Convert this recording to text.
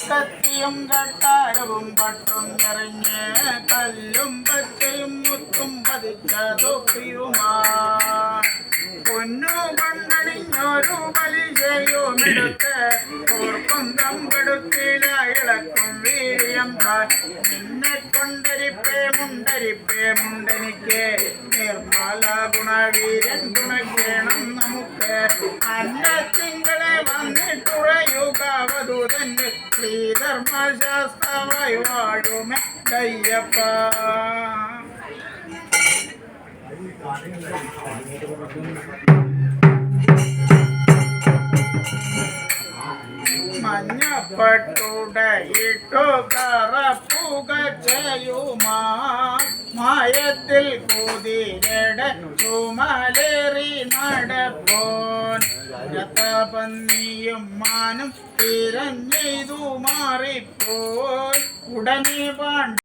കത്തിയും കട്ടാരവും പട്ടും നിറഞ്ഞ് കല്ലും പച്ചയും മുത്തും പതിച്ച തൊപ്പിയുമാ പൊന്നു കൊണ്ടണിഞ്ഞൊരു പലിശയുമെടുത്ത് ഓർക്കുന്തം കെടുത്തില ഇളക്കും വീര്യം നിന്നെ കൊണ്ടരിപ്പേ മുണ്ടനിക്ക് നിർമ്മല ഗുണവീരൻ തുണയ്ക്കണം നമുക്ക് അന്നത്തിങ്കളെ വന്നിട്ടുറയുക വധുതന്റെ ശ്രീധർമ്മശാസ്ത്രമായി വാഴുമേ കയ്യപ്പ. മഞ്ഞപ്പട്ടുടയിട്ടു കറപ്പുക ചെയ്യുമാ മായത്തിൽ കുതിരട ചുമലേറി നടപ്പോൻ പന്നിയും മാനും തിരഞ്ഞെയ്തു മാറിപ്പോൻ ഉടനെ പാണ്ഡ